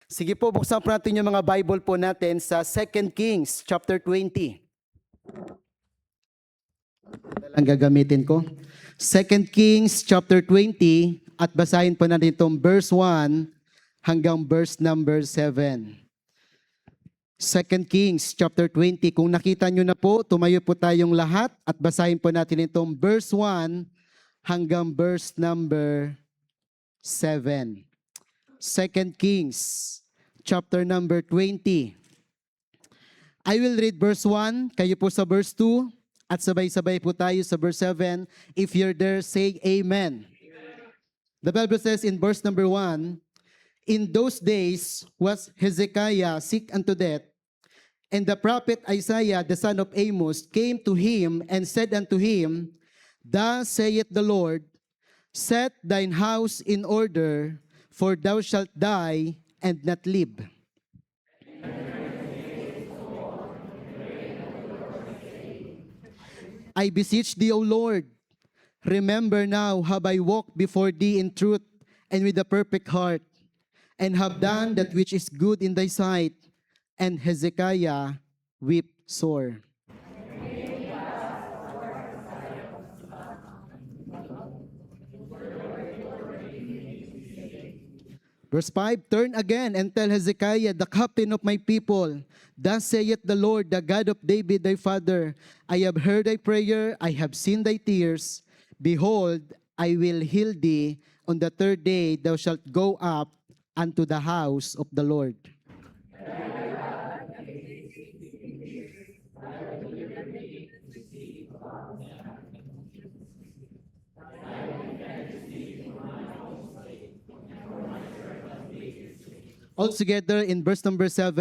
Sige po, buksan po natin yung mga Bible po natin sa 2 Kings chapter 20. Ito lang gagamitin ko. 2 Kings chapter 20 at basahin po natin itong verse 1 hanggang verse number 7. 2 Kings chapter 20. Kung nakita nyo na po, tumayo po tayong lahat at basahin po natin itong verse 1 hanggang verse number 7. 2 Kings chapter number 20. I will read verse 1, kayo po sa verse 2, at sabay-sabay po tayo sa verse 7. If you're there, say Amen. The Bible says in verse number 1, in those days was Hezekiah sick unto death, and the prophet Isaiah the son of Amos came to him and said unto him, Thus saith the Lord, set thine house in order, for thou shalt die and not live. I beseech thee, O Lord, remember now how I walked before thee in truth and with a perfect heart, and have done that which is good in thy sight. And Hezekiah wept sore. Verse 5, turn again and tell Hezekiah, the captain of my people, thus saith the Lord, the God of David thy father, I have heard thy prayer, I have seen thy tears. Behold, I will heal thee. On the third day thou shalt go up unto the house of the Lord. Altogether in verse number 7,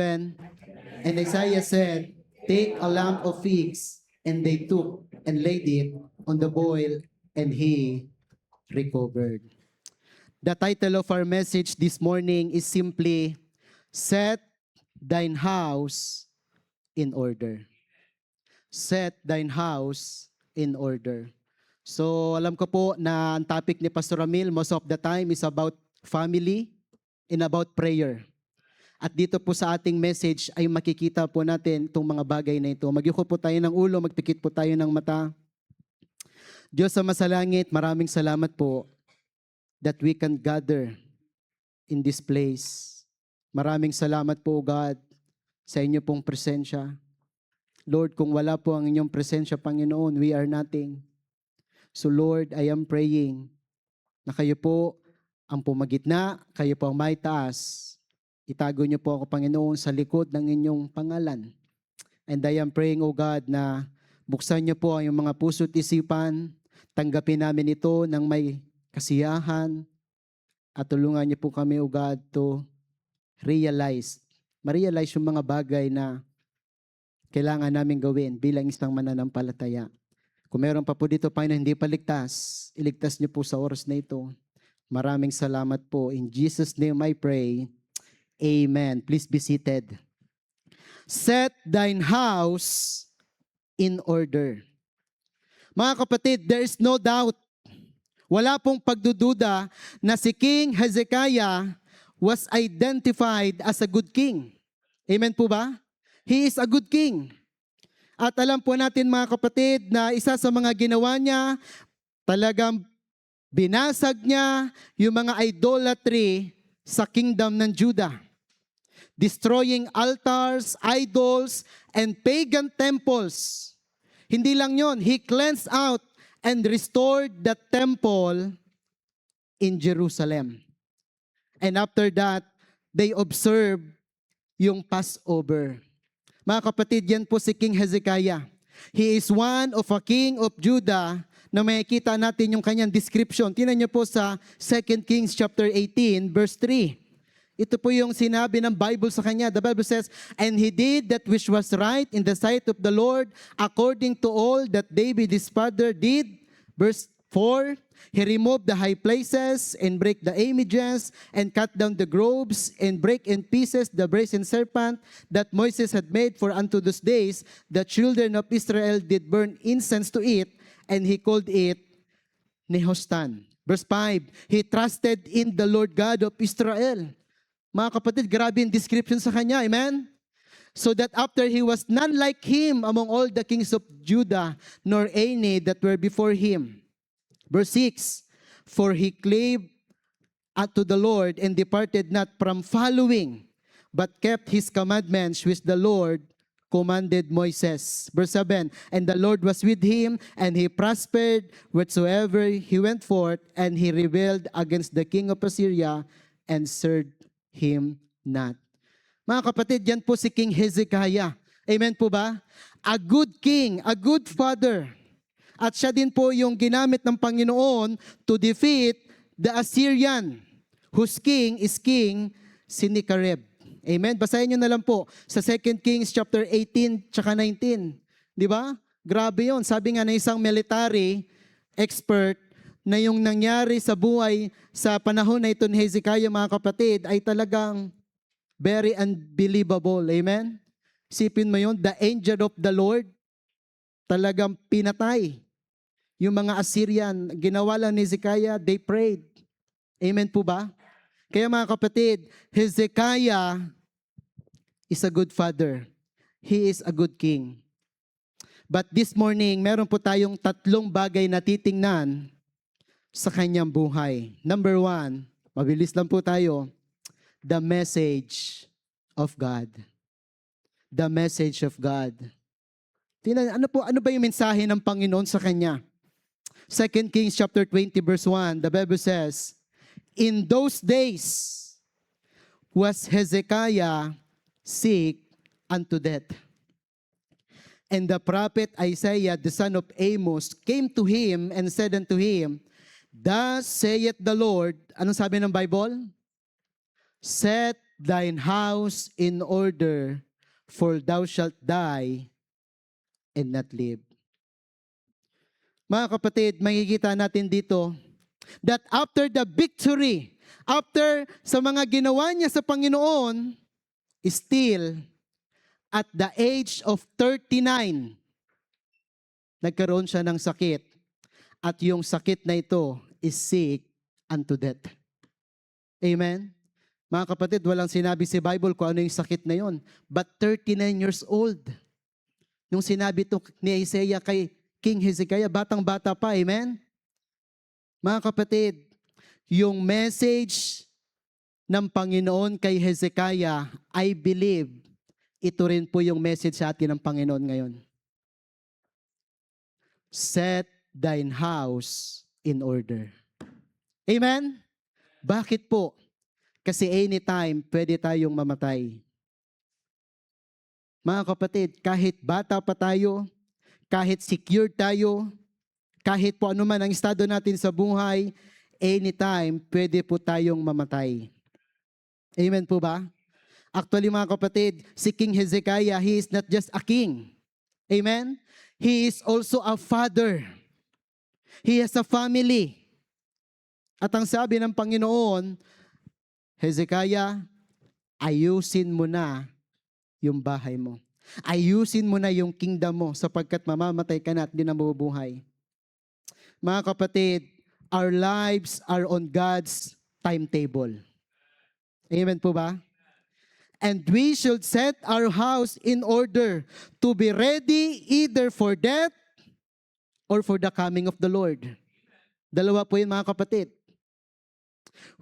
and Isaiah said, take a lump of figs, and they took and laid it on the boil, and he recovered. The title of our message this morning is simply, Set Thine House in Order. Set Thine House in Order. So alam ko po na ang topic ni Pastor Ramil most of the time is about family and about prayer. At dito po sa ating message ay makikita po natin itong mga bagay na ito. Magyuko po tayo ng ulo, magpikit po tayo ng mata. Diyos sa masalangit, maraming salamat po that we can gather in this place. Maraming salamat po, God, sa inyo pong presensya. Lord, kung wala po ang inyong presensya, Panginoon, we are nothing. So Lord, I am praying na kayo po ang pumagitna, kayo po ang may taas. Itago niyo po ako, Panginoon, sa likod ng inyong pangalan. And I am praying, O God, na buksan niyo po ang iyong mga puso't isipan, tanggapin namin ito ng may kasiyahan, at tulungan niyo po kami, O God, to ma-realize yung mga bagay na kailangan namin gawin bilang isang mananampalataya. Kung meron pa po dito, Panginoon, hindi pa ligtas, iligtas niyo po sa oras na ito. Maraming salamat po. In Jesus' name I pray. Amen. Please be seated. Set thine house in order. Mga kapatid, there is no doubt, wala pong pagdududa na si King Hezekiah was identified as a good king. Amen po ba? He is a good king. At alam po natin mga kapatid na isa sa mga ginawa niya, talagang binasag niya yung mga idolatry sa kingdom ng Judah. Destroying altars, idols, and pagan temples. Hindi lang yon, he cleansed out and restored the temple in Jerusalem. And after that, they observed yung Passover. Mga kapatid, yan po si King Hezekiah. He is one of a king of Judah na makikita natin yung kanyang description. Tingnan niyo po sa 2 Kings chapter 18, verse 3. Ito po yung sinabi ng Bible sa kanya. The Bible says, and he did that which was right in the sight of the Lord, according to all that David his father did. Verse 4, he removed the high places and break the images and cut down the groves and break in pieces the brazen serpent that Moses had made, for unto those days the children of Israel did burn incense to it, and he called it Nehostan. Verse 5, he trusted in the Lord God of Israel. Mga kapatid, grabe yung description sa kanya. Amen? So that after he was none like him among all the kings of Judah, nor any that were before him. Verse 6, for he clave unto the Lord and departed not from following, but kept his commandments which the Lord commanded Moses. Verse 7, and the Lord was with him, and he prospered whatsoever he went forth, and he rebelled against the king of Assyria, and served him not. Mga kapatid, yan po si King Hezekiah. Amen po ba? A good king, a good father. At siya din po yung ginamit ng Panginoon to defeat the Assyrian, whose king is King Sennacherib. Amen? Basahin nyo na lang po sa 2 Kings chapter 18 tsaka 19. Di ba? Grabe yon. Sabi nga ng isang military expert na yung nangyari sa buhay sa panahon na ito ni Hezekiah, mga kapatid, ay talagang very unbelievable. Amen? Sipin mo yun, the angel of the Lord, talagang pinatay. Yung mga Assyrian, ginawa lang ni Hezekiah, they prayed. Amen po ba? Kaya mga kapatid, Hezekiah is a good father. He is a good king. But this morning, meron po tayong tatlong bagay na titingnan sa kanyang buhay. Number 1, mabilis lang po tayo, the message of God. The message of God. Tingnan, ano ba yung mensahe ng Panginoon sa kanya? 2 Kings chapter 20 verse 1, the Bible says, in those days was Hezekiah sick unto death. And the prophet Isaiah, the son of Amos, came to him and said unto him, thus saith the Lord, anong sabi ng Bible? Set thine house in order, for thou shalt die and not live. Mga kapatid, makikita natin dito that after the victory, after sa mga ginawa niya sa Panginoon, still at the age of 39, nagkaroon siya ng sakit. At yung sakit na ito is sick unto death. Amen? Mga kapatid, walang sinabi si Bible kung ano yung sakit na yon. But 39 years old. Nung sinabi ito ni Isaiah kay King Hezekiah, batang-bata pa. Amen? Mga kapatid, yung message ng Panginoon kay Hezekiah, I believe, ito rin po yung message sa atin ng Panginoon ngayon. Set thine house in order. Amen? Bakit po? Kasi anytime, pwede tayong mamatay. Mga kapatid, kahit bata pa tayo, kahit secure tayo, kahit po ano man ang estado natin sa buhay, anytime, pwede po tayong mamatay. Amen po ba? Actually mga kapatid, si King Hezekiah, he is not just a king. Amen? He is also a father. He has a family. At ang sabi ng Panginoon, Hezekiah, ayusin mo na yung bahay mo. Ayusin mo na yung kingdom mo sapagkat mamamatay ka na at di na mabubuhay. Mga kapatid, our lives are on God's timetable. Amen po ba? And we should set our house in order to be ready either for death or for the coming of the Lord. Dalawa po yun mga kapatid.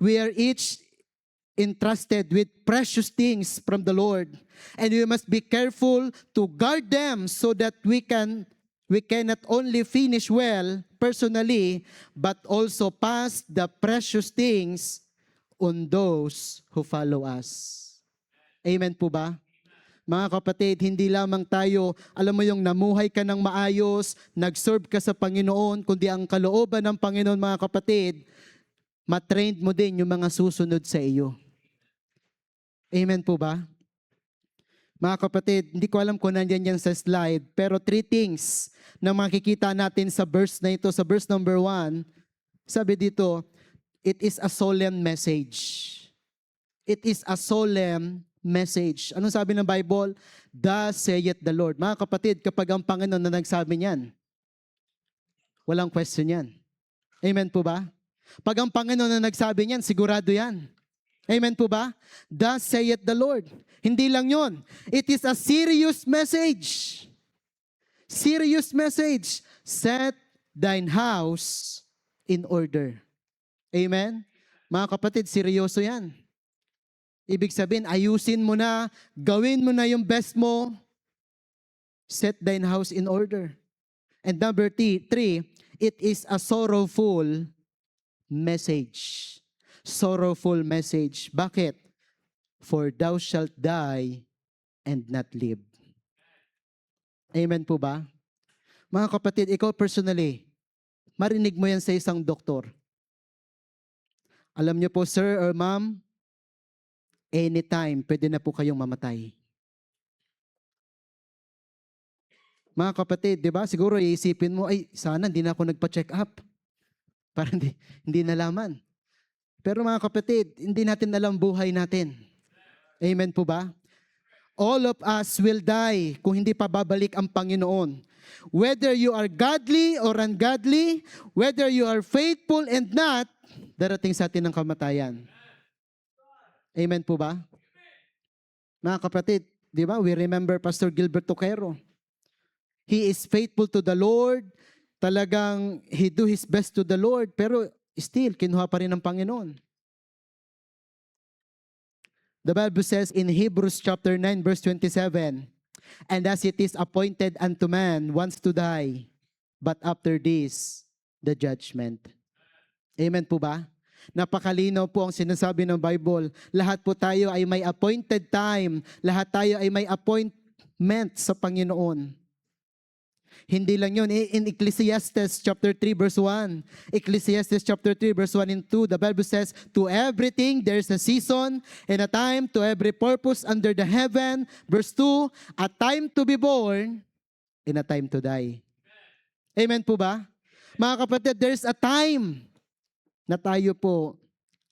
We are each entrusted with precious things from the Lord. And we must be careful to guard them so that we can not only finish well personally, but also pass the precious things on those who follow us. Amen po ba? Mga kapatid, hindi lamang tayo, alam mo yung namuhay ka ng maayos, nag-serve ka sa Panginoon, kundi ang kalooban ng Panginoon, mga kapatid, matrained mo din yung mga susunod sa iyo. Amen po ba? Mga kapatid, hindi ko alam kung nandiyan yan sa slide, pero 3 things na makikita natin sa verse na ito, sa verse number 1, sabi dito, it is a solemn message. It is a solemn message. Anong sabi ng Bible? Thus saith the Lord. Mga kapatid, kapag ang Panginoon na nagsabi niyan, walang question yan. Amen po ba? Pag ang Panginoon na nagsabi niyan, sigurado yan. Amen po ba? Thus saith the Lord. Hindi lang yon. It is a serious message. Serious message. Set thine house in order. Amen? Mga kapatid, seryoso yan. Ibig sabihin, ayusin mo na, gawin mo na yung best mo. Set thine house in order. And number three, it is a sorrowful message. Sorrowful message. Bakit? For thou shalt die and not live. Amen po ba? Mga kapatid, ikaw personally, marinig mo yan sa isang doktor. Alam niyo po, sir or ma'am, anytime, pwede na po kayong mamatay. Mga kapatid, di ba? Siguro iisipin mo, ay, sana hindi na ako nagpa-check up. Para hindi nalaman. Pero mga kapatid, hindi natin alam buhay natin. Amen po ba? All of us will die kung hindi pa babalik ang Panginoon. Whether you are godly or ungodly, whether you are faithful and not, darating sa atin ang kamatayan. Amen po ba? Mga kapatid, di ba? We remember Pastor Gilbert Toquero. He is faithful to the Lord. Talagang he do his best to the Lord. Pero still, kinuha pa rin ng Panginoon. The Bible says in Hebrews chapter 9 verse 27, and as it is appointed unto man once to die, but after this, the judgment. Amen po ba? Napakalinaw po ang sinasabi ng Bible. Lahat po tayo ay may appointed time. Lahat tayo ay may appointment sa Panginoon. Hindi lang yun. In Ecclesiastes chapter 3 verse 1, Ecclesiastes chapter 3 verse 1 and 2, the Bible says, to everything there's a season and a time to every purpose under the heaven. Verse 2, a time to be born and a time to die. Amen po ba? Mga kapatid, there's a time na tayo po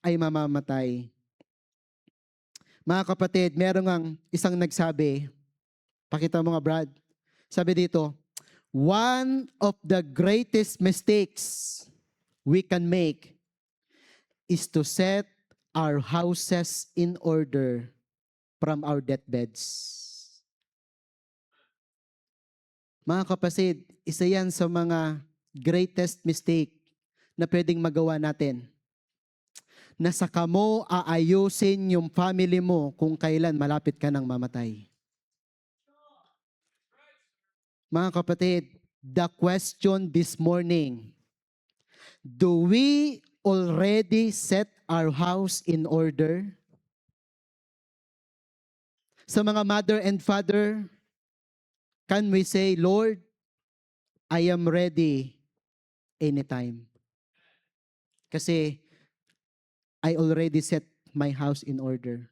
ay mamamatay. Mga kapatid, meron ang isang nagsabi, pakita mo nga Brad, sabi dito, one of the greatest mistakes we can make is to set our houses in order from our deathbeds. Mga kapatid, isa yan sa mga greatest mistake na pwedeng magawa natin. Na saka mo aayusin yung family mo kung kailan malapit ka nang mamatay. Mga kapatid, the question this morning, do we already set our house in order? Sa mga mother and father, can we say, Lord, I am ready anytime? Kasi I already set my house in order.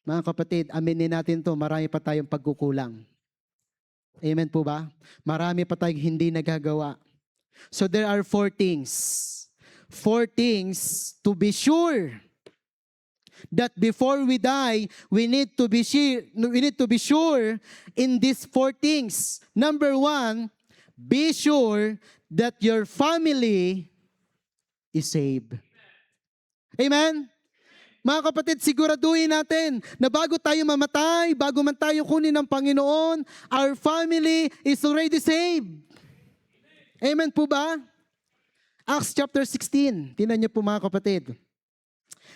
Mga kapatid, aminin natin to, marami pa tayong pagkukulang. Amen po ba? Marami pa tayong hindi nagagawa. So there are 4 things. 4 things to be sure that before we die, we need to be sure in these 4 things. Number 1, be sure that your family is saved. Amen? Mga kapatid, siguraduhin natin na bago tayo mamatay, bago man tayo kunin ng Panginoon, our family is already saved. Amen po ba? Acts chapter 16. Tingnan niyo po mga kapatid.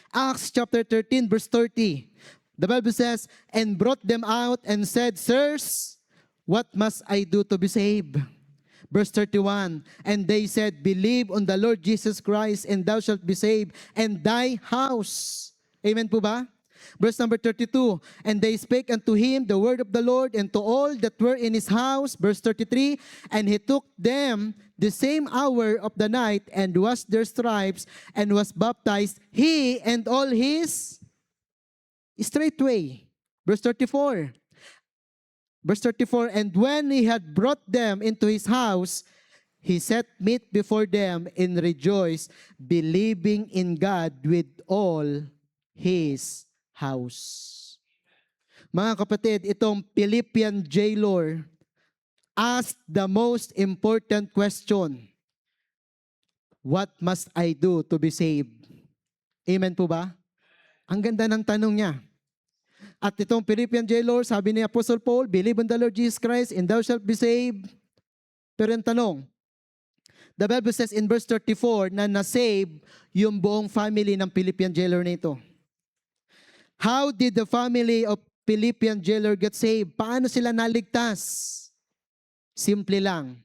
Acts chapter 13 verse 30. The Bible says, and brought them out and said, sirs, what must I do to be saved? Verse 31, and they said, believe on the Lord Jesus Christ, and thou shalt be saved, and thy house. Amen po ba? Verse number 32, and they spake unto him the word of the Lord, and to all that were in his house. Verse 33, and he took them the same hour of the night, and washed their stripes, and was baptized, he and all his straightway. Verse 34, and when he had brought them into his house, he set meat before them, and rejoiced, believing in God with all his house. Mga kapatid, itong Philippian jailer asked the most important question, what must I do to be saved? Amen po ba? Ang ganda ng tanong niya. At itong Philippian jailer, sabi ni Apostle Paul, believe on the Lord Jesus Christ and thou shalt be saved. Pero yung tanong, the Bible says in verse 34 na na-save yung buong family ng Philippian jailer na ito. How did the family of Philippian jailer get saved? Paano sila naligtas? Simple lang.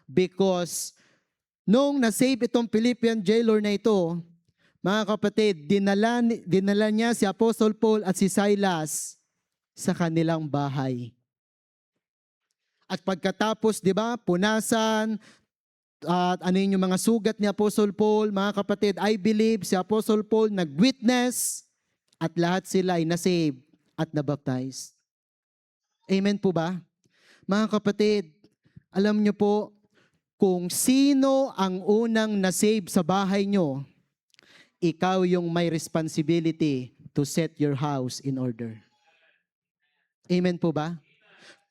Because nung na-save itong Philippian jailer na ito, mga kapatid, dinala niya si Apostle Paul at si Silas sa kanilang bahay. At pagkatapos, di ba, punasan, at ano yung mga sugat ni Apostle Paul, mga kapatid, I believe si Apostle Paul nag-witness at lahat sila ay na-save at nabaptize. Amen po ba? Mga kapatid, alam niyo po, kung sino ang unang na-save sa bahay nyo, ikaw yung may responsibility to set your house in order. Amen po ba?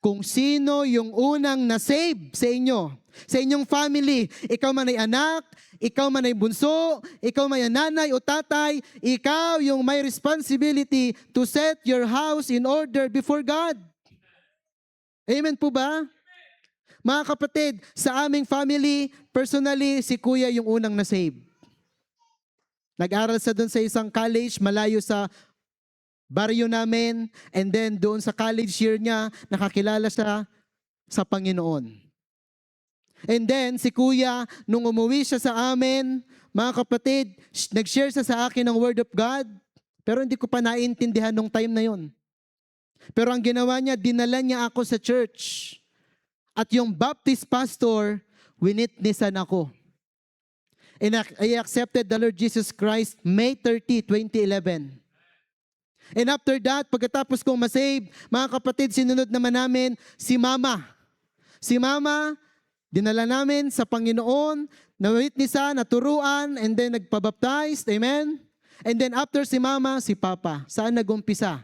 Kung sino yung unang na-save sa inyo, sa inyong family, ikaw man ay anak, ikaw man ay bunso, ikaw man ay nanay o tatay, ikaw yung may responsibility to set your house in order before God. Amen po ba? Mga kapatid, sa aming family, personally, si Kuya yung unang na-save. Nag-aral sa doon sa isang college, malayo sa baryo namin, and then doon sa college year niya, nakakilala siya sa Panginoon. And then, si Kuya, nung umuwi siya sa amin, mga kapatid, nag-share siya sa akin ng Word of God, pero hindi ko pa naintindihan nung time na yon. Pero ang ginawa niya, dinala niya ako sa church. At yung Baptist pastor, winitnessan ako. And I accepted the Lord Jesus Christ May 30, 2011. And after that, pagkatapos kong masave, mga kapatid, sinunod naman namin si Mama. Si Mama, dinala namin sa Panginoon, na-witnessan, naturuan, and then nagpabaptize. Amen? And then after si Mama, si Papa. Saan nag-umpisa?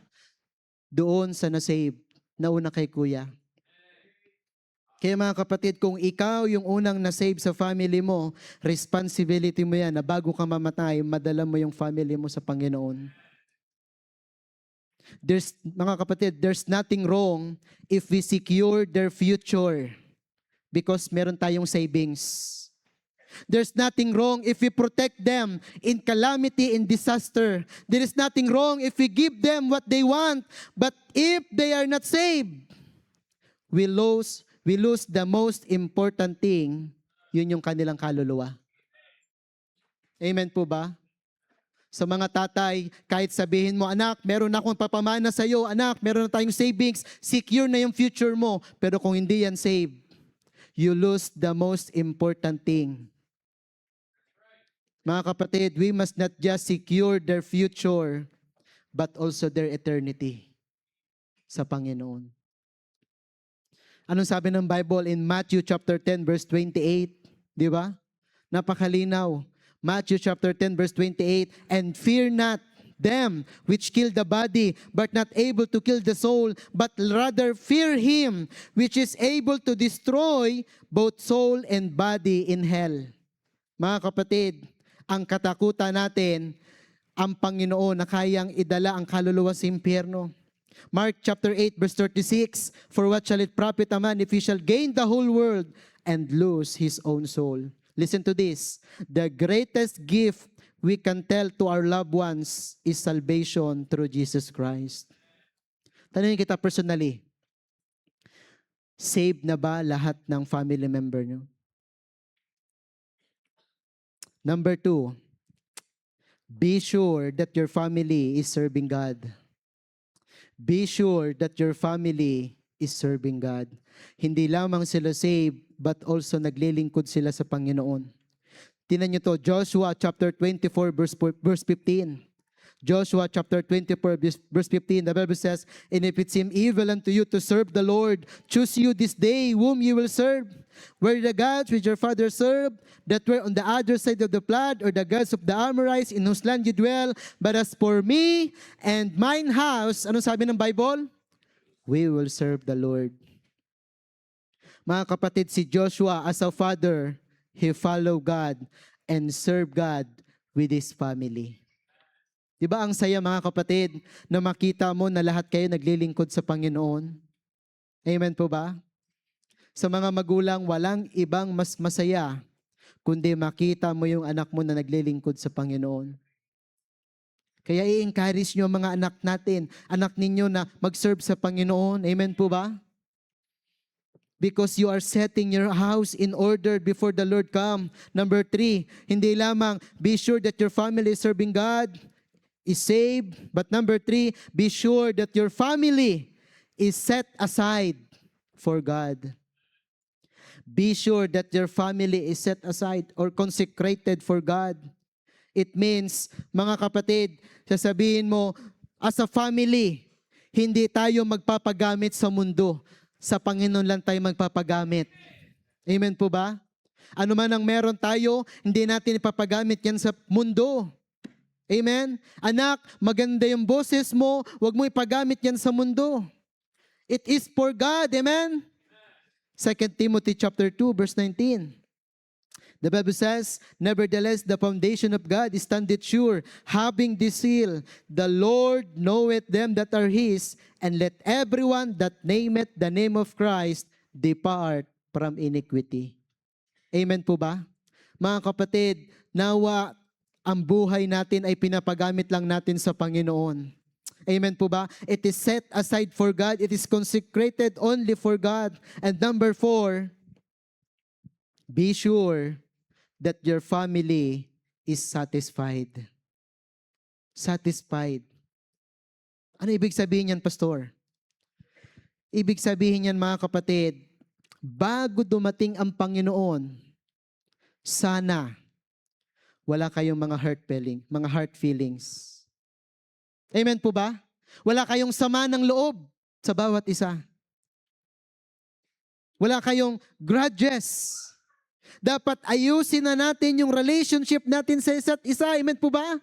Doon sa na-save, nauna kay Kuya. Kaya mga kapatid, kung ikaw yung unang na-save sa family mo, responsibility mo yan na bago ka mamatay, madala mo yung family mo sa Panginoon. Mga kapatid, there's nothing wrong if we secure their future because meron tayong savings. There's nothing wrong if we protect them in calamity, in disaster. There is nothing wrong if we give them what they want. But if they are not saved, we lose the most important thing, yun yung kanilang kaluluwa. Amen po ba? Sa mga tatay, kahit sabihin mo, anak, meron akong papamana sa iyo, anak, meron na tayong savings, secure na yung future mo. Pero kung hindi yan saved, you lose the most important thing. Mga kapatid, we must not just secure their future, but also their eternity sa Panginoon. Anong sabi ng Bible in Matthew chapter 10 verse 28? Di ba? Napakalinaw. Matthew chapter 10 verse 28, and fear not them which kill the body, but not able to kill the soul, but rather fear him which is able to destroy both soul and body in hell. Mga kapatid, ang katakutan natin, ang Panginoon na kayang idala ang kaluluwa sa impyerno. Mark chapter 8 verse 36, for what shall it profit a man if he shall gain the whole world and lose his own soul? Listen to this. The greatest gift we can tell to our loved ones is salvation through Jesus Christ. Tanungin kita personally, saved na ba lahat ng family member nyo? Number 2, be sure that your family is serving God. Be sure that your family is serving God. Hindi lamang sila saved, but also naglilingkod sila sa Panginoon. Tingnan niyo to, Joshua chapter 24 verse 15. Joshua chapter 24 verse 15, the Bible says, and if it seem evil unto you to serve the Lord, choose you this day whom you will serve. Were the gods which your father served, that were on the other side of the flood, or the gods of the Amorites in whose land you dwell? But as for me and mine house, ano sabi ng Bible? We will serve the Lord. Mga kapatid, si Joshua as a father, he followed God and served God with his family. Di ba ang saya mga kapatid na makita mo na lahat kayo naglilingkod sa Panginoon? Amen po ba? Sa mga magulang, walang ibang mas masaya kundi makita mo yung anak mo na naglilingkod sa Panginoon. Kaya i-encourage nyo ang mga anak natin, anak ninyo na mag-serve sa Panginoon. Amen po ba? Because you are setting your house in order before the Lord come. Number 3, hindi lamang be sure that your family is serving God, is saved. But number 3, be sure that your family is set aside for God. Be sure that your family is set aside or consecrated for God. It means, mga kapatid, sasabihin mo, as a family, hindi tayo magpapagamit sa mundo. Sa Panginoon lang tayo magpapagamit. Amen po ba? Ano man ang meron tayo, hindi natin ipapagamit yan sa mundo. Amen? Anak, maganda yung boses mo, huwag mo ipagamit yan sa mundo. It is for God. Amen? 2 Timothy chapter 2, verse 19. The Bible says, nevertheless, the foundation of God standeth sure, having this seal, the Lord knoweth them that are His, and let everyone that nameth the name of Christ depart from iniquity. Amen po ba? Mga kapatid, nawa ang buhay natin ay pinapagamit lang natin sa Panginoon. Amen po ba? It is set aside for God. It is consecrated only for God. And number 4, be sure that your family is satisfied. Satisfied. Ano ibig sabihin yan, Pastor? Ibig sabihin yan, mga kapatid, bago dumating ang Panginoon, sana wala kayong mga heart feelings. Amen po ba? Wala kayong sama ng loob sa bawat isa. Wala kayong grudges. Dapat ayusin na natin yung relationship natin sa isa't isa. Amen po ba?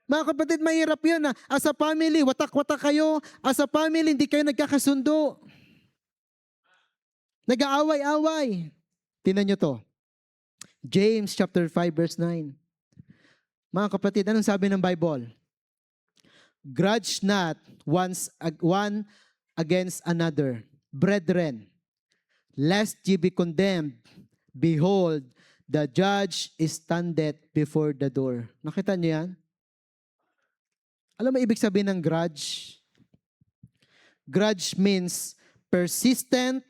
Mga kapatid, mahirap yun. As a family, watak-watak kayo. As a family, hindi kayo nagkakasundo. Nag-aaway-away. Tingnan nyo to. James chapter 5 verse 9. Mga kapatid, anong sabi ng Bible? Grudge not one against another, brethren, lest ye be condemned. Behold, the judge standeth before the door. Nakita niyo yan? Alam mo ibig sabihin ng grudge? Grudge means persistent,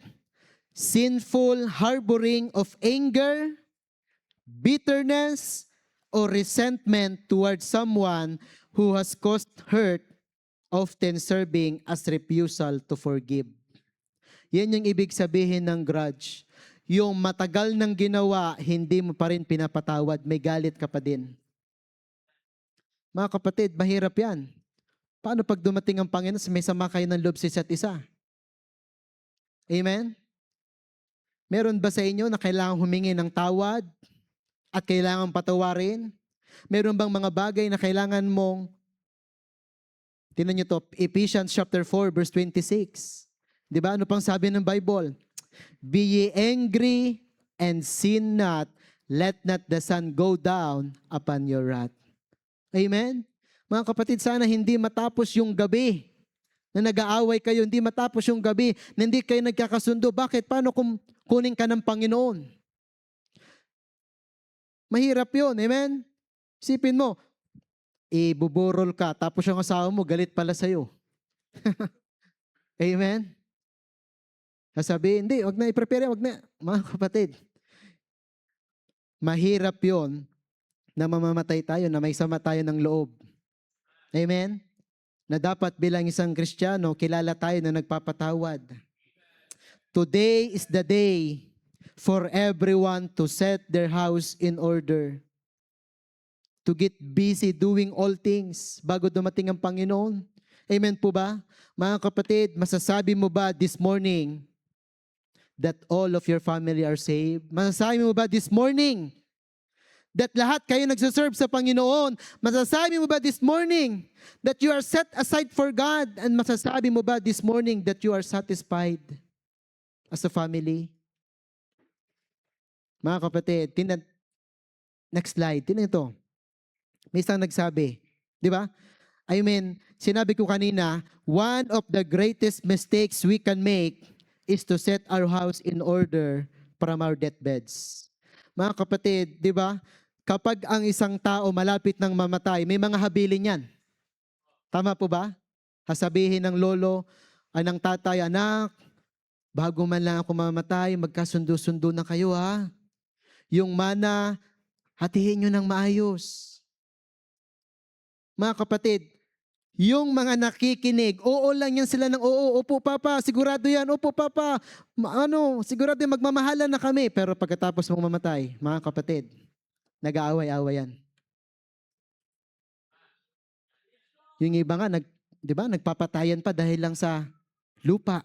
sinful harboring of anger, bitterness, or resentment towards someone who has caused hurt, often serving as refusal to forgive. Yan yung ibig sabihin ng grudge. Yung matagal nang ginawa, hindi mo pa rin pinapatawad, may galit ka pa din. Mga kapatid, mahirap yan. Paano pag dumating ang Panginoon, may sama kayo ng loob sa isa't isa? Amen? Meron ba sa inyo na kailangang humingi ng tawad at kailangang patawarin? Meron bang mga bagay na kailangan mong, tingnan nyo to, Ephesians chapter 4 verse 26. Diba? Ano pang sabi ng Bible? Be ye angry and sin not, let not the sun go down upon your wrath. Amen? Mga kapatid, sana hindi matapos yung gabi na nag-aaway kayo, hindi matapos yung gabi na hindi kayo nagkakasundo. Bakit? Paano kung kunin ka ng Panginoon? Mahirap yun, amen? Isipin mo, ibuburol ka, tapos yung asawa mo, galit pala sa'yo. Amen? Sasabihin, hindi, wag na i-prepare, wag na. Mga kapatid, mahirap yon na mamamatay tayo, na may sama tayo ng loob. Amen? Na dapat bilang isang Kristiyano, kilala tayo na nagpapatawad. Today is the day for everyone to set their house in order. To get busy doing all things bago dumating ang Panginoon. Amen po ba? Mga kapatid, masasabi mo ba this morning that all of your family are saved? Masasabi mo ba this morning that lahat kayo nagsaserve sa Panginoon? Masasabi mo ba this morning that you are set aside for God? And masasabi mo ba this morning that you are satisfied as a family? Mga kapatid, next slide, tingnan ito. May isang nagsabi, Di ba? I mean, sinabi ko kanina, one of the greatest mistakes we can make is to set our house in order from our deathbeds. Mga kapatid, di ba? Kapag ang isang tao malapit ng mamatay, may mga habilin yan. Tama po ba? Sasabihin ng lolo, ng tatay, anak, bago man lang ako mamatay, magkasundo-sundo na kayo ha. Yung mana, hatiin nyo ng maayos. Mga kapatid, yung mga nakikinig, oo lang yan sila ng oo, opo papa, sigurado yan, opo papa, sigurado yan, magmamahalan na kami. Pero pagkatapos mong mamatay, mga kapatid, nag-aaway-away yan. Yung iba nga, di ba, nagpapatayan pa dahil lang sa lupa.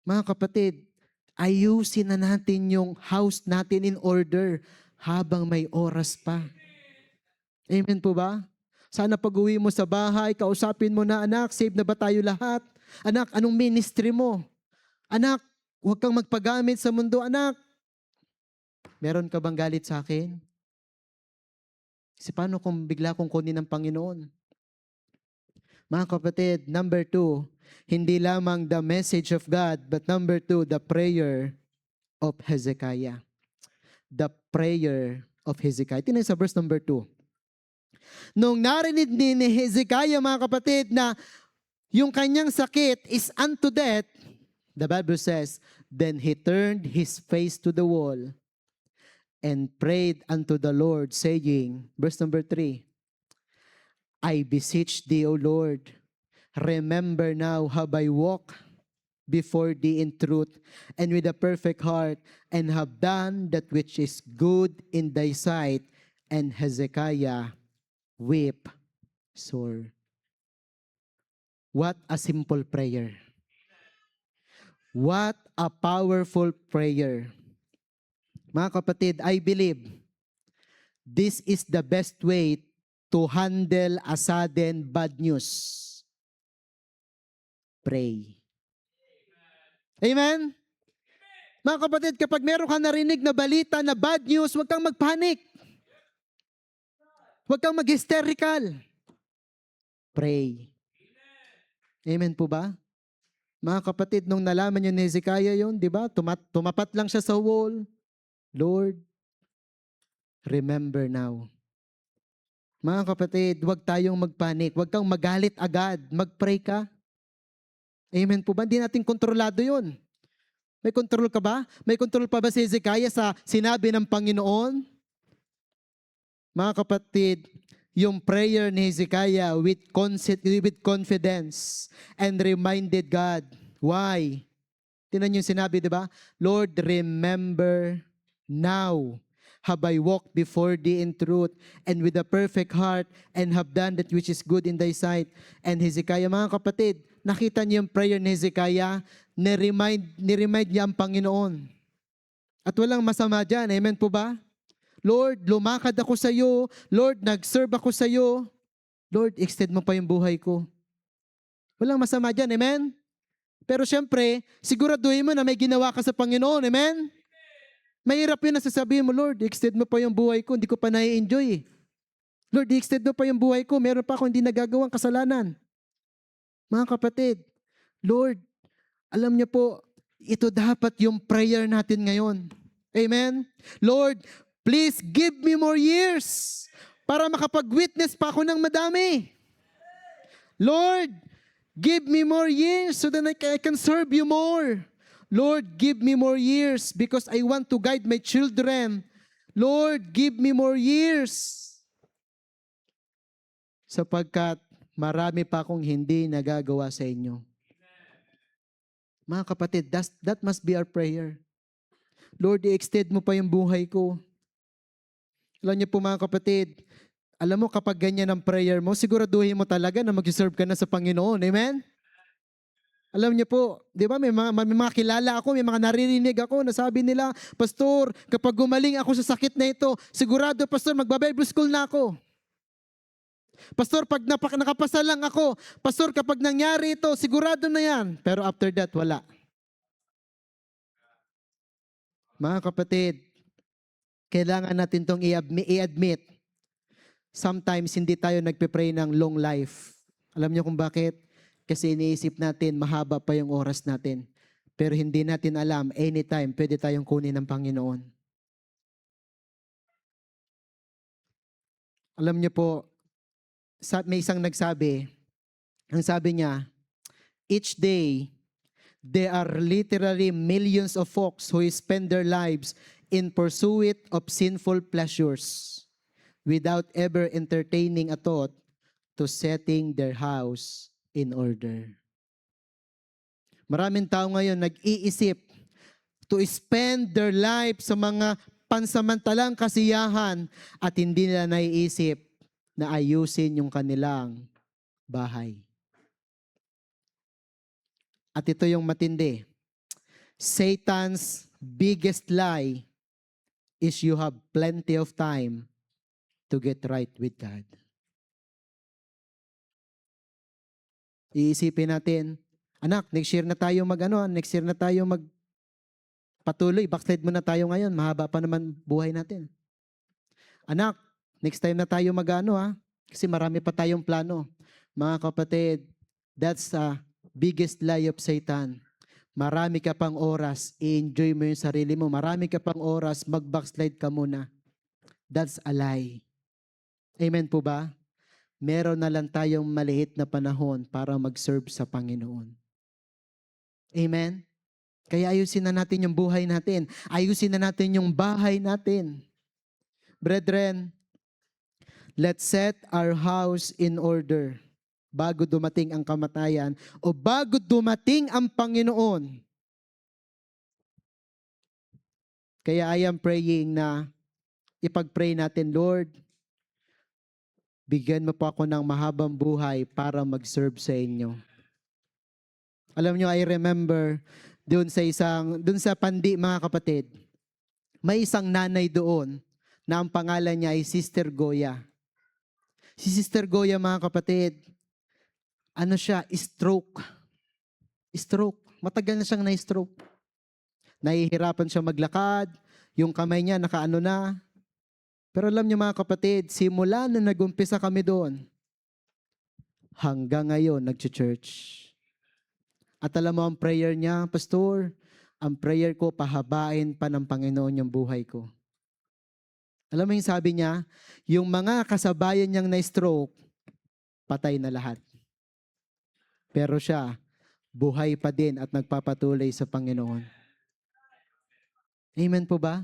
Mga kapatid, ayusin na natin yung house natin in order habang may oras pa. Amen po ba? Sana pag-uwi mo sa bahay, kausapin mo na, anak, save na ba tayo lahat? Anak, anong ministry mo? Anak, huwag kang magpagamit sa mundo. Anak, meron ka bang galit sa akin? Kasi paano kung bigla kong kunin ng Panginoon? Mga kapatid, number 2, hindi lamang the message of God, but number 2, the prayer of Hezekiah. The prayer of Hezekiah. Tingnan sa verse number 2. Nung narinig ni Hezekiah, mga kapatid, na yung kanyang sakit is unto death, the Bible says, then he turned his face to the wall and prayed unto the Lord, saying, verse number 3, I beseech thee, O Lord, remember now how I walk before thee in truth and with a perfect heart, and have done that which is good in thy sight. And Hezekiah wept sore. What a simple prayer. What a powerful prayer. Mga kapatid, I believe this is the best way to handle a sudden bad news. Pray. Amen? Mga kapatid, kapag meron ka narinig na balita na bad news, huwag kang magpanik. Huwag kang mag-hysterical. Pray. Amen po ba? Mga kapatid, nung nalaman niyo ni Hezekiah yun, di ba? Tumapat lang siya sa wall. Lord, remember now. Mga kapatid, huwag tayong magpanik. Huwag kang magalit agad. Mag-pray ka. Amen po ba? Hindi natin kontrolado yun. May kontrol ka ba? May kontrol pa ba si Hezekiah sa sinabi ng Panginoon? Mga kapatid, yung prayer ni Hezekiah with confidence and reminded God. Why? Tingnan yung sinabi, di ba? Lord, remember now have I walked before thee in truth and with a perfect heart and have done that which is good in thy sight. And Hezekiah, mga kapatid, nakita niyo yung prayer ni Hezekiah, niremind niya ang Panginoon. At walang masama dyan, amen po ba? Lord, lumakad ako sa iyo. Lord, nag-serve ako sa iyo. Lord, extend mo pa yung buhay ko. Walang masama dyan, amen? Pero syempre, siguraduhin mo na may ginawa ka sa Panginoon, amen? Mahirap yun na sasabihin mo, Lord, extend mo pa yung buhay ko, hindi ko pa nai-enjoy. Lord, extend mo pa yung buhay ko, meron pa ako hindi nagagawang kasalanan. Mga kapatid, Lord, alam niyo po, ito dapat yung prayer natin ngayon. Amen? Lord, please give me more years para makapag-witness pa ako ng madami. Lord, give me more years so that I can serve you more. Lord, give me more years because I want to guide my children. Lord, give me more years. Sapagkat marami pa akong hindi nagagawa sa inyo. Mga kapatid, that must be our prayer. Lord, i-extend mo pa yung buhay ko. Alam niyo po mga kapatid, alam mo kapag ganyan ang prayer mo, siguraduhin mo talaga na mag-serve ka na sa Panginoon. Amen? Alam niyo po, di ba may mga kilala ako, may mga naririnig ako na sabi nila, Pastor, kapag gumaling ako sa sakit na ito, sigurado, Pastor, magba-Bible school na ako. Pastor, pag nakapasa lang ako, Pastor, kapag nangyari ito, sigurado na yan. Pero after that, wala. Mga kapatid, kailangan natin itong i-admit. Sometimes hindi tayo nagpe-pray ng long life. Alam niyo kung bakit? Kasi iniisip natin mahaba pa yung oras natin. Pero hindi natin alam, anytime pwede tayong kunin ng Panginoon. Alam niyo po, may isang nagsabi, ang sabi niya, each day, there are literally millions of folks who spend their lives in pursuit of sinful pleasures without ever entertaining a thought to setting their house in order. Maraming tao ngayon nag-iisip to spend their life sa mga pansamantalang kasiyahan at hindi nila naiisip na ayusin yung kanilang bahay. At ito yung matindi. Satan's biggest lie is you have plenty of time to get right with God. Iisipin natin, anak, next year na tayo patuloy, backslide muna tayo ngayon, mahaba pa naman buhay natin. Anak, next time na tayo kasi marami pa tayong plano. Mga kapatid, that's the biggest lie of Satan. Marami ka pang oras, i-enjoy mo yung sarili mo. Marami ka pang oras, mag-backslide ka muna. That's a lie. Amen po ba? Meron na lang tayong maliit na panahon para mag-serve sa Panginoon. Amen? Kaya ayusin na natin yung buhay natin. Ayusin na natin yung bahay natin. Brethren, let's set our house in order bago dumating ang kamatayan o bago dumating ang Panginoon. Kaya I am praying na ipag-pray natin, Lord, bigyan mo po ako ng mahabang buhay para mag-serve sa inyo. Alam nyo, I remember doon sa Pandi, mga kapatid, may isang nanay doon na ang pangalan niya ay Sister Goya. Si Sister Goya, mga kapatid, stroke. Stroke. Matagal na siyang na-stroke. Nahihirapan siya maglakad, yung kamay niya nakaano na. Pero alam niyo mga kapatid, simula na nag-umpisa kami doon, hanggang ngayon nag-church. At alam mo ang prayer niya, Pastor, ang prayer ko, pahabain pa ng Panginoon yung buhay ko. Alam mo yung sabi niya, yung mga kasabayan niyang na-stroke, patay na lahat. Pero siya, buhay pa din at nagpapatuloy sa Panginoon. Amen po ba?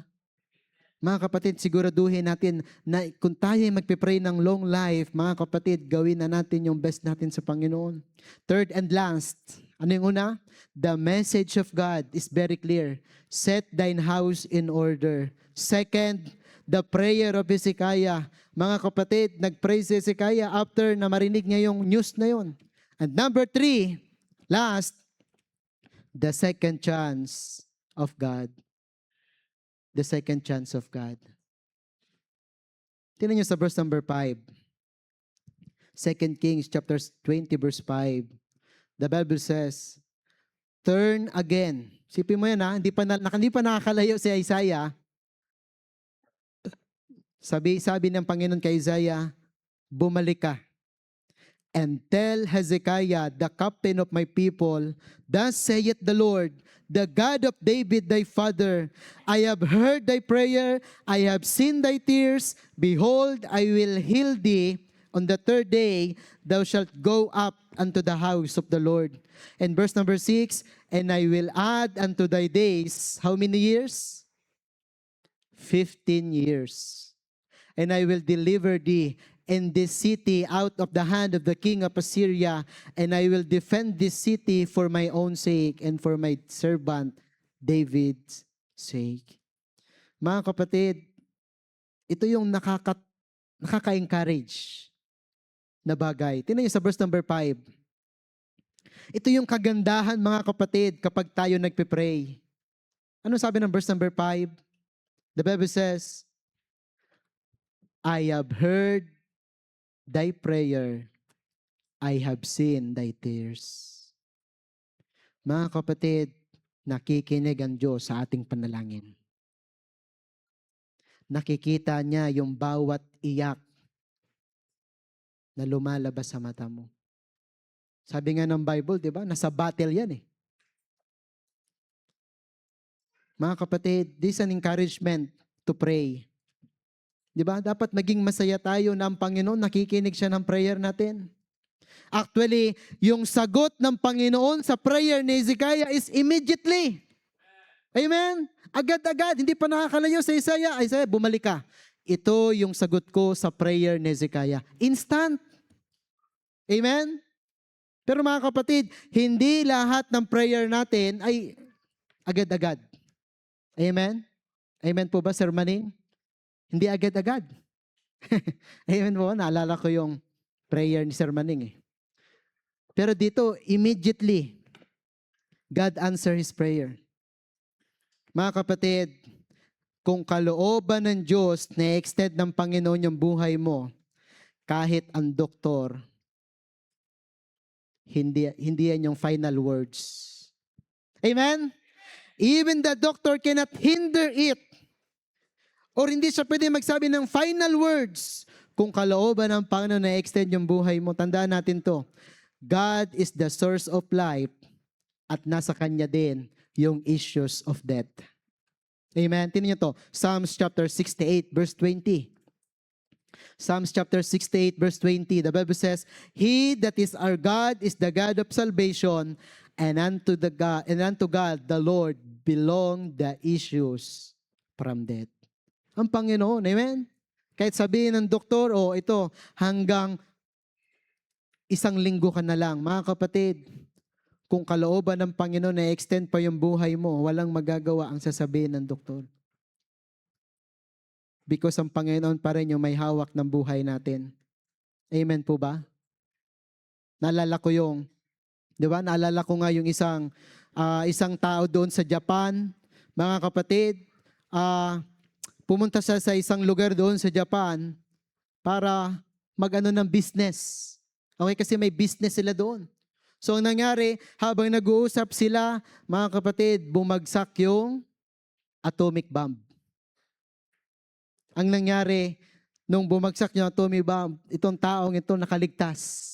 Mga kapatid, siguraduhin natin na kung tayo ay magpipray ng long life, mga kapatid, gawin na natin yung best natin sa Panginoon. Third and last, ano yung una? The message of God is very clear. Set thine house in order. Second, the prayer of Hezekiah. Mga kapatid, nag-pray si Hezekiah after na marinig niya yung news na yun. And number 3, last, the second chance of God. The second chance of God. Tingnan niyo sa verse number 5. 2 Kings chapter 20 verse 5. The Bible says, turn again. Sipin mo yan hindi pa nakakalayo si Isaiah. Sabi ng Panginoon kay Isaiah, bumalik ka. And tell Hezekiah, the captain of my people, thus saith the Lord, the God of David thy father, I have heard thy prayer, I have seen thy tears, behold, I will heal thee. On the third day, thou shalt go up unto the house of the Lord. And verse number 6, and I will add unto thy days, how many years? 15 years. And I will deliver thee in this city out of the hand of the king of Assyria, and I will defend this city for my own sake and for my servant David's sake. Mga kapatid, ito yung nakaka-encourage na bagay. Tingnan niyo sa verse number 5. Ito yung kagandahan, mga kapatid, kapag tayo nagpe-pray. Ano sabi ng verse number 5? The Bible says, I have heard thy prayer, I have seen thy tears. Mga kapatid, nakikinig ang Diyos sa ating panalangin. Nakikita niya yung bawat iyak na lumalabas sa mata mo. Sabi nga ng Bible, di ba? Nasa battle yan eh. Mga kapatid, this is an encouragement to pray. Di ba? Dapat maging masaya tayo na ang Panginoon nakikinig siya ng prayer natin. Actually, yung sagot ng Panginoon sa prayer ni Hezekiah is immediately. Amen? Agad-agad, hindi pa nakakalayo sa Isaiah. Isaiah, bumalik ka. Ito yung sagot ko sa prayer ni Hezekiah. Instant. Amen? Pero mga kapatid, hindi lahat ng prayer natin ay agad-agad. Amen? Amen po ba, Sir Maning? Hindi agad-agad. Amen po, naalala ko yung prayer ni Sir Maning eh. Pero dito, immediately, God answer His prayer. Mga kapatid, kung kalooban ng Diyos na extend ng Panginoon yung buhay mo, kahit ang doktor, hindi yan yung final words. Amen? Even the doctor cannot hinder it. Or hindi siya pwede magsabi ng final words. Kung kalooban ng Panginoon na extend yung buhay mo, tandaan natin to. God is the source of life at nasa Kanya din yung issues of death. Amen? Tingnan niyo to. Psalms chapter 68 verse 20. Psalms chapter 68 verse 20. The Bible says, He that is our God is the God of salvation, and unto God the Lord belong the issues from death. Ang Panginoon, amen? Kahit sabihin ng doktor, ito, hanggang 1 linggo ka na lang. Mga kapatid, kung kalooban ng Panginoon na extend pa yung buhay mo, walang magagawa ang sasabihin ng doktor. Because ang Panginoon pa rin yung may hawak ng buhay natin. Amen po ba? Naalala ko di ba? Naalala ko nga yung isang tao doon sa Japan. Mga kapatid, pumunta siya sa isang lugar doon sa Japan para mag-ano ng business. Okay, kasi may business sila doon. So, ang nangyari, habang nag-uusap sila, mga kapatid, bumagsak yung atomic bomb. Ang nangyari, nung bumagsak yung atomic bomb, itong taong ito nakaligtas.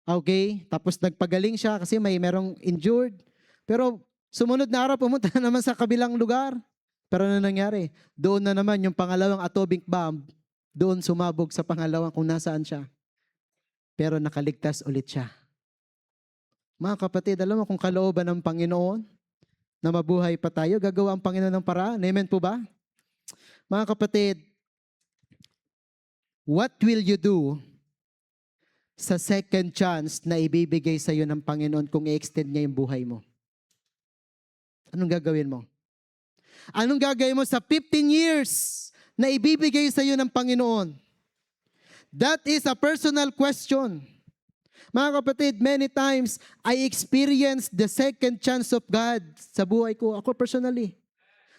Okay? Tapos nagpagaling siya kasi merong injured. Pero sumunod na araw, pumunta na naman sa kabilang lugar. Pero ano nangyari? Doon na naman yung pangalawang atomic bomb, doon sumabog sa pangalawang kung nasaan siya. Pero nakaligtas ulit siya. Mga kapatid, alam mo kung kalooban ng Panginoon na mabuhay pa tayo, gagawa ang Panginoon ng paraan. Amen po ba? Mga kapatid, what will you do sa second chance na ibibigay sa iyo ng Panginoon kung i-extend niya yung buhay mo? Anong gagawin mo? Anong gagawin mo sa 15 years na ibibigay sa iyo ng Panginoon? That is a personal question. Mga kapatid, many times I experienced the second chance of God sa buhay ko. Ako personally.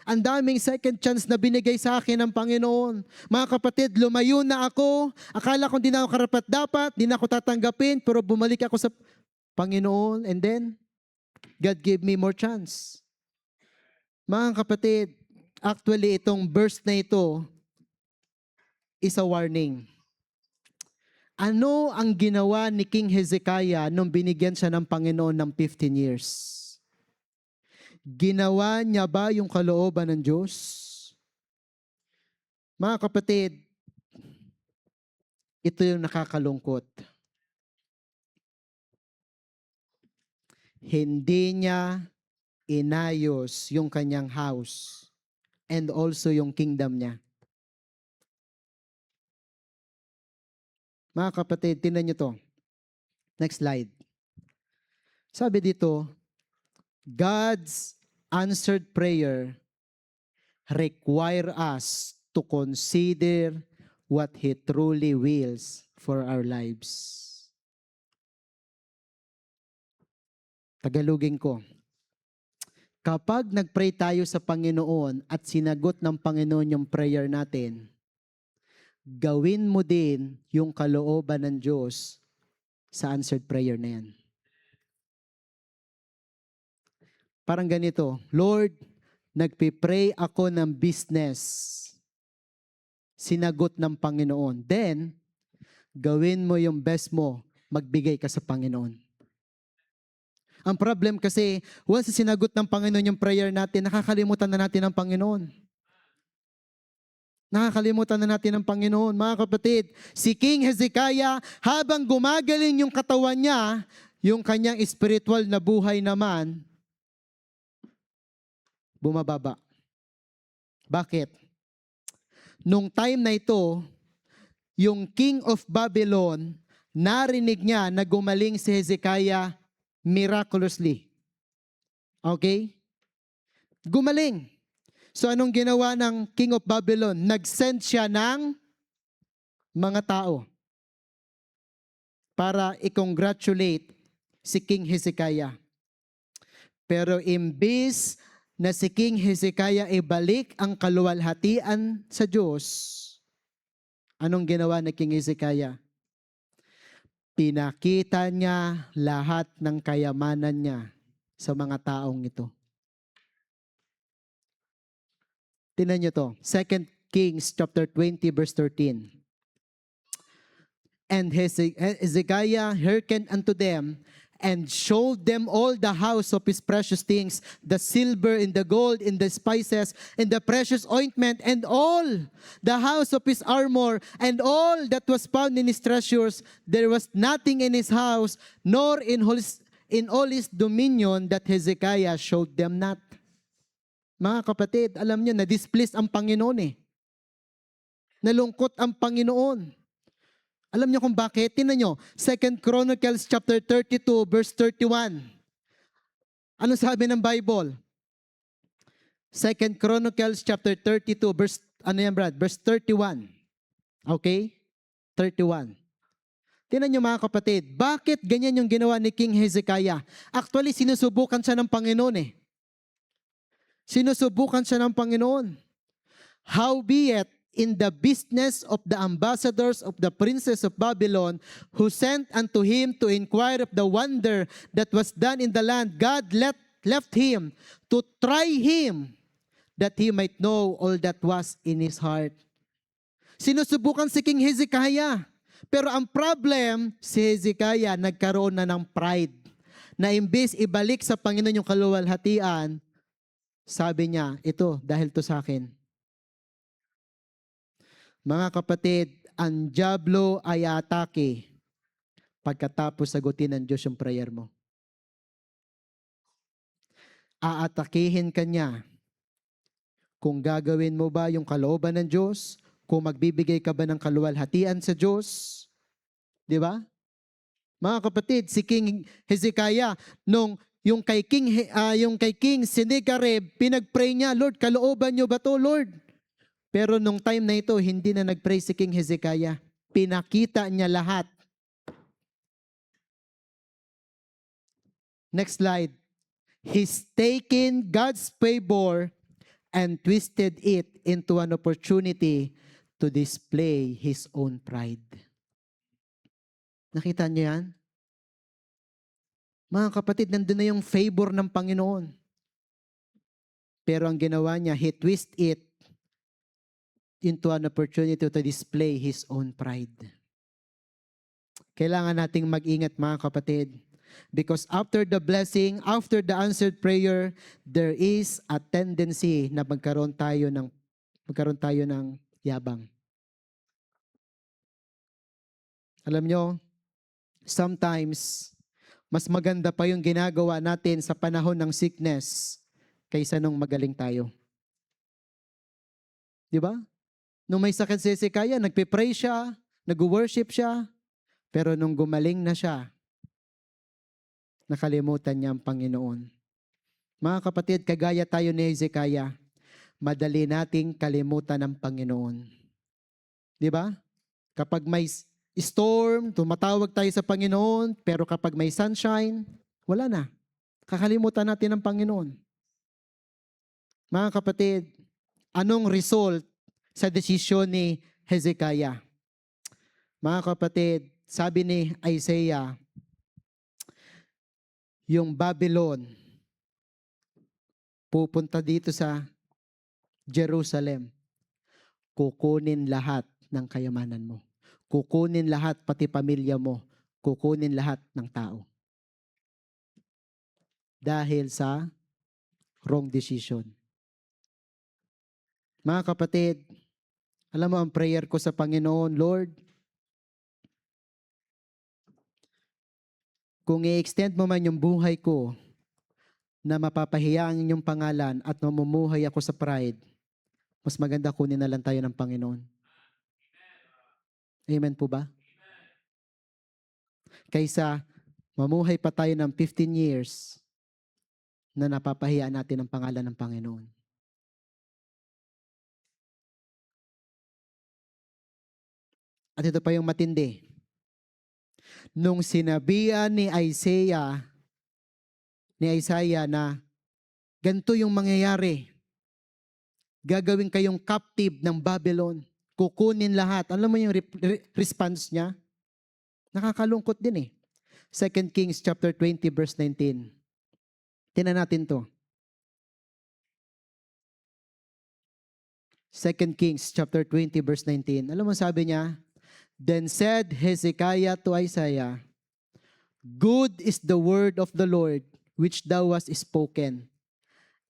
Ang daming second chance na binigay sa akin ng Panginoon. Mga kapatid, lumayo na ako. Akala ko hindi na ako karapat-dapat, hindi na ako tatanggapin, pero bumalik ako sa Panginoon and then God gave me more chance. Mga kapatid, actually itong verse na ito is a warning. Ano ang ginawa ni King Hezekiah nung binigyan siya ng Panginoon ng 15 years? Ginawa niya ba yung kalooban ng Diyos? Mga kapatid, ito yung nakakalungkot. Hindi niya inayos yung kanyang house and also yung kingdom niya. Mga kapatid, tingnan niyo to. Next slide. Sabi dito, God's answered prayer require us to consider what He truly wills for our lives. Tagalogin ko. Kapag nag-pray tayo sa Panginoon at sinagot ng Panginoon yung prayer natin, gawin mo din yung kalooban ng Diyos sa answered prayer na yan. Parang ganito, Lord, nagpipray ako ng business. Sinagot ng Panginoon. Then, Gawin mo yung best mo, magbigay ka sa Panginoon. Ang problem kasi, once sinagot ng Panginoon yung prayer natin, nakakalimutan na natin ang Panginoon. Nakakalimutan na natin ang Panginoon. Mga kapatid, si King Hezekiah, habang gumagaling yung katawan niya, yung kanyang spiritual na buhay naman, bumababa. Bakit? Nung time na ito, yung King of Babylon, narinig niya na gumaling si Hezekiah miraculously. Okay? Gumaling. So anong ginawa ng King of Babylon? Nag-send siya ng mga tao para i-congratulate si King Hezekiah. Pero imbis na si King Hezekiah ibalik ang kaluwalhatian sa Diyos, anong ginawa ni King Hezekiah? Pinakita niya lahat ng kayamanan niya sa mga taong ito. Tingnan niyo to. 2 Kings chapter 20 verse 13. And Hezekiah hearkened unto them, and showed them all the house of his precious things, the silver and the gold and the spices and the precious ointment, and all the house of his armor, and all that was found in his treasures. There was nothing in his house, nor in all his dominion, that Hezekiah showed them not. Mga kapatid, alam nyo, na-displease ang Panginoon eh. Nalungkot ang Panginoon. Alam niyo kung bakit? Tingnan niyo, 2 Chronicles chapter 32 verse 31. Ano sabi ng Bible? 2 Chronicles chapter 32 verse, ano yan Brad? Verse 31. Okay? 31. Tingnan niyo mga kapatid, bakit ganyan yung ginawa ni King Hezekiah? Actually, sinusubukan siya ng Panginoon eh. Sinusubukan siya ng Panginoon. Howbeit, in the business of the ambassadors of the princes of Babylon, who sent unto him to inquire of the wonder that was done in the land, God left him to try him, that he might know all that was in his heart. Sinusubukan si King Hezekiah. Pero ang problem, si Hezekiah nagkaroon na ng pride. Na imbes ibalik sa Panginoon yung kaluwalhatian, sabi niya, ito, dahil to sa akin. Mga kapatid, ang dyablo ay atake pagkatapos sagutin ng Diyos yung prayer mo. Aatakihin ka niya kung gagawin mo ba yung kalooban ng Diyos, kung magbibigay ka ba ng kaluwalhatian sa Diyos. Di ba? Mga kapatid, si King Hezekiah, yung kay King Sennacherib, pinagpray niya, Lord, kalooban niyo ba to, Lord? Pero nung time na ito, hindi na nagpray si King Hezekiah. Pinakita niya lahat. Next slide. He's taken God's favor and twisted it into an opportunity to display his own pride. Nakita niyo yan? Mga kapatid, nandun na yung favor ng Panginoon. Pero ang ginawa niya, he twist it into an opportunity to display his own pride. Kailangan nating mag-ingat mga kapatid. Because after the blessing, after the answered prayer, there is a tendency na magkaroon tayo ng yabang. Alam nyo, sometimes, mas maganda pa yung ginagawa natin sa panahon ng sickness kaysa nung magaling tayo. Di ba? Nung may sakit si Hezekiah, nagpe-pray siya, nag-worship siya, pero nung gumaling na siya, nakalimutan niya ang Panginoon. Mga kapatid, kagaya tayo ni Hezekiah, madali nating kalimutan ang Panginoon. Di ba? Kapag may storm, tumatawag tayo sa Panginoon, pero kapag may sunshine, wala na. Kakalimutan natin ang Panginoon. Mga kapatid, anong result sa desisyon ni Hezekiah? Mga kapatid, sabi ni Isaiah, yung Babylon pupunta dito sa Jerusalem, kukunin lahat ng kayamanan mo. kukunin lahat, pati pamilya mo, kukunin lahat ng tao. Dahil sa wrong decision. Mga kapatid, alam mo ang prayer ko sa Panginoon, Lord, kung i-extend mo man yung buhay ko na mapapahiya ang inyong pangalan at mamumuhay ako sa pride, mas maganda kunin na lang tayo ng Panginoon. Amen po ba? Kaysa mamuhay pa tayo ng 15 years na napapahiya natin ang pangalan ng Panginoon. At ito pa yung matindi. Nung sinabihan ni Isaiah na ganito yung mangyayari, gagawin kayong captive ng Babylon, kukunin lahat. Alam mo yung response niya? Nakakalungkot din eh. 2 Kings chapter 20 verse 19. Tingnan natin to. 2 Kings chapter 20 verse 19. Alam mo sabi niya, Then said Hezekiah to Isaiah, Good is the word of the Lord which thou hast spoken.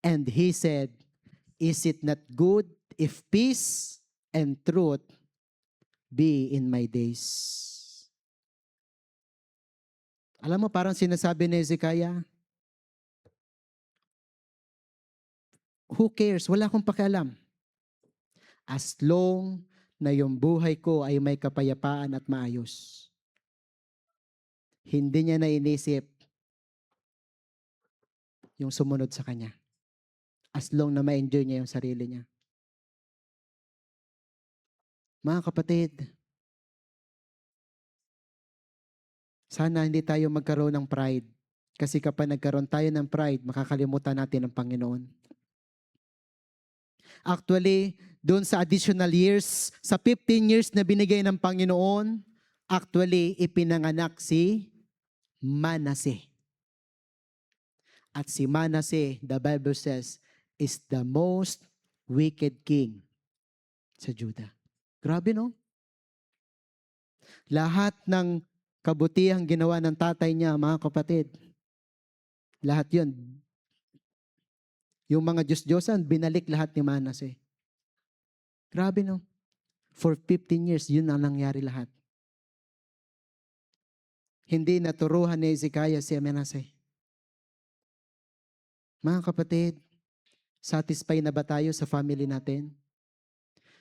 And he said, Is it not good if peace and truth be in my days? Alam mo, parang sinasabi ni Hezekiah, who cares? Wala akong pakialam. As long na yung buhay ko ay may kapayapaan at maayos. Hindi niya nainisip yung sumunod sa kanya. As long na ma-enjoy niya yung sarili niya. Mga kapatid, sana hindi tayo magkaroon ng pride. Kasi kapag nagkaroon tayo ng pride, makakalimutan natin ang Panginoon. Actually, doon sa additional years, sa 15 years na binigay ng Panginoon, actually, ipinanganak si Manasseh. At si Manasseh, the Bible says, is the most wicked king sa Judah. Grabe, no? Lahat ng kabutihang ginawa ng tatay niya, mga kapatid, lahat yun. Yung mga Diyos-Diyosan, binalik lahat ni Manasseh. Grabe, no? For 15 years, yun ang nangyari lahat. Hindi naturuhan ni Hezekiah si Manasseh. Mga kapatid, satisfied na ba tayo sa family natin?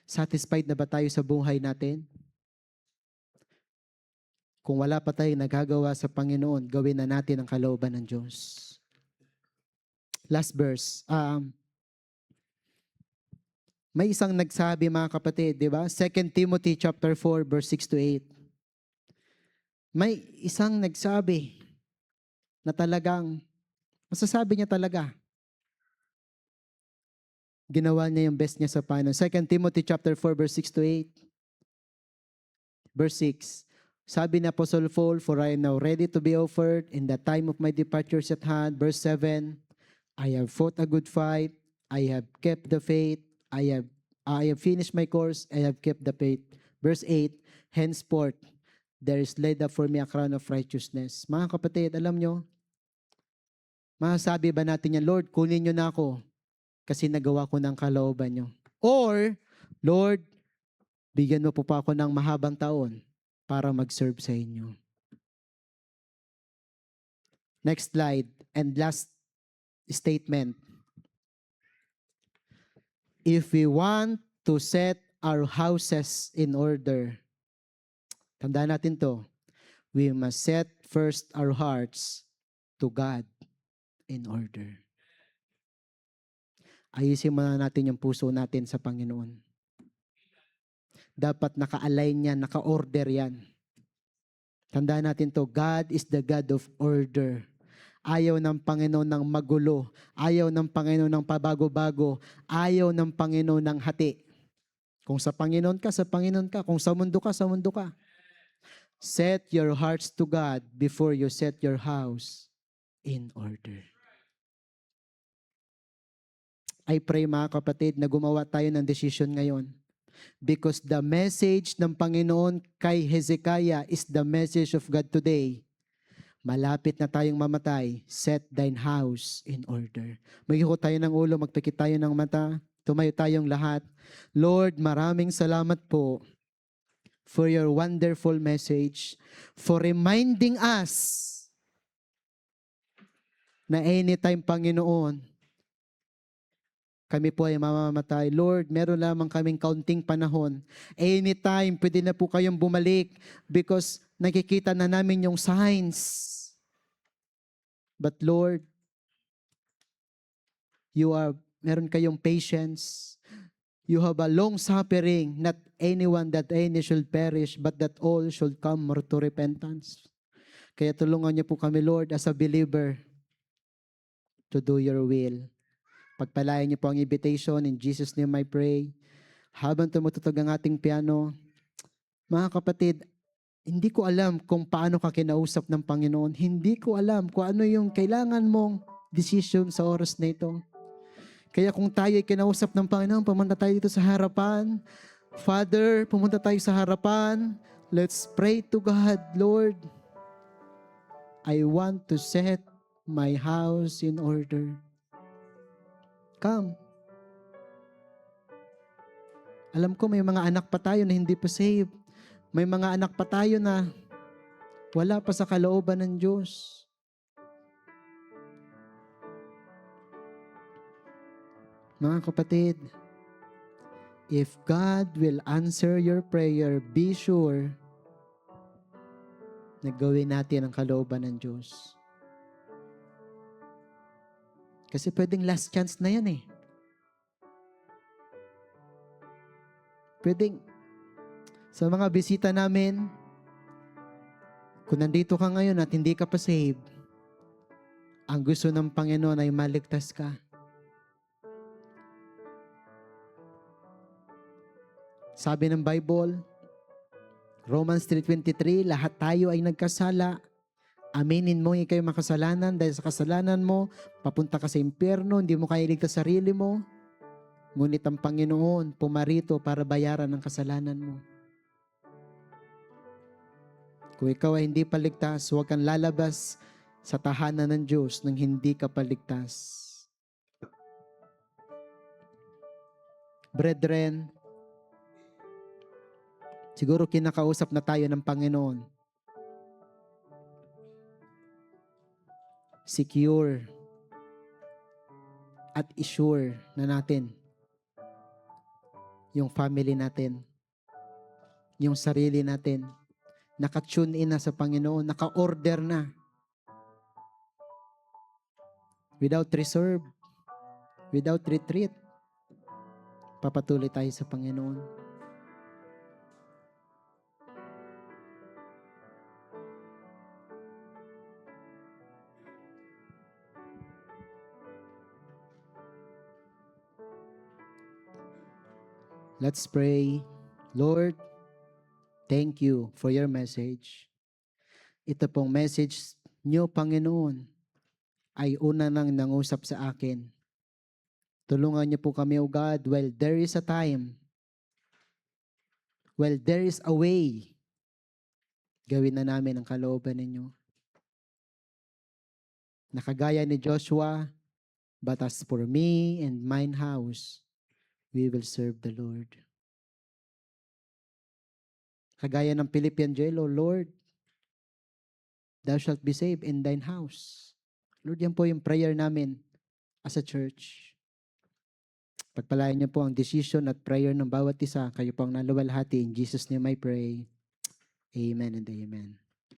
Satisfied na ba tayo sa buhay natin? Kung wala pa tayong nagagawa sa Panginoon, gawin na natin ang kalooban ng Diyos. Last verse. May isang nagsabi, mga kapatid, di ba? 2 Timothy chapter 4, verse 6 to 8. May isang nagsabi na talagang, masasabi niya talaga, ginawa niya yung best niya sa Panginoon. 2 Timothy chapter 4, verse 6 to 8. Verse 6. Sabi ni Apostle Paul, For I am now ready to be offered, in the time of my departure is at hand. Verse 7. I have fought a good fight. I have kept the faith. I have finished my course. I have kept the faith. Verse 8. Henceforth, there is laid up for me a crown of righteousness. Mga kapatid, alam nyo, masasabi ba natin yan, Lord, kunin nyo na ako kasi nagawa ko ng kalooban nyo. Or, Lord, bigyan mo po pa ako ng mahabang taon para mag-serve sa inyo. Next slide. And last statement. If we want to set our houses in order, tandaan natin to, we must set first our hearts to God in order. Ayusin muna natin yung puso natin sa Panginoon. Dapat naka-align yan, naka-order yan. Tandaan natin to, God is the God of order. Ayaw ng Panginoon ng magulo. Ayaw ng Panginoon ng pabago-bago. Ayaw ng Panginoon ng hati. Kung sa Panginoon ka, sa Panginoon ka. Kung sa mundo ka, sa mundo ka. Set your hearts to God before you set your house in order. I pray, mga kapatid, na gumawa tayo ng decision ngayon Because the message ng Panginoon kay Hezekiah is the message of God today. Malapit na tayong mamatay, set thine house in order. Magiko tayo ng ulo, magpikit tayo ng mata, tumayo tayong lahat. Lord, maraming salamat po for your wonderful message, for reminding us na anytime, Panginoon, kami po ay mamamatay. Lord, meron lamang kaming kaunting panahon. Anytime, pwede na po kayong bumalik because nakikita na namin yung signs. But Lord, meron kayong patience. You have a long suffering, not anyone that any should perish, but that all should come to repentance. Kaya tulungan niyo po kami, Lord, as a believer, to do your will. Pagpalayan niyo po ang invitation. In Jesus' name I pray. Habang tumutugtog ang ating piano, mga kapatid, hindi ko alam kung paano ka kinausap ng Panginoon. Hindi ko alam kung ano yung kailangan mong decision sa oras na ito. Kaya kung tayo ay kinausap ng Panginoon, pumunta tayo dito sa harapan. Father, pumunta tayo sa harapan. Let's pray to God. Lord, I want to set my house in order. Come. Alam ko may mga anak pa tayo na hindi pa saved. May mga anak pa tayo na wala pa sa kalooban ng Diyos. Mga kapatid, if God will answer your prayer, be sure na gawin natin ang kalooban ng Diyos. Kasi pwedeng last chance na yan eh. Pwedeng sa mga bisita namin, kung nandito ka ngayon at hindi ka pa saved, ang gusto ng Panginoon ay maligtas ka. Sabi ng Bible, Romans 3:23, lahat tayo ay nagkasala. Aminin mo ikaw yung makasalanan dahil sa kasalanan mo, papunta ka sa impyerno, hindi mo kaya iligtas sarili mo. Ngunit ang Panginoon pumarito para bayaran ang kasalanan mo. Kung ikaw ay hindi paligtas, huwag kang lalabas sa tahanan ng Diyos nang hindi ka paligtas. Brethren, siguro kinakausap na tayo ng Panginoon. Secure at assure na natin yung family natin, yung sarili natin, naka-tune in na sa Panginoon, naka-order na. Without reserve, without retreat, papatuloy tayo sa Panginoon. Let's pray. Lord, thank you for your message. Ito pong message niyo, Panginoon, ay una nang nangusap sa akin. Tulungan niyo po kami, O God, while there is a time, while there is a way, gawin na namin ang kalooban ninyo. Nakagaya ni Joshua, but as for me and mine house, we will serve the Lord. Kagaya ng Philippian jail, O Lord, thou shalt be saved in thine house. Lord, yan po yung prayer namin as a church. Pagpalain niyo po ang decision at prayer ng bawat isa. Kayo po ang naluwalhati. In Jesus' name I pray. Amen and amen.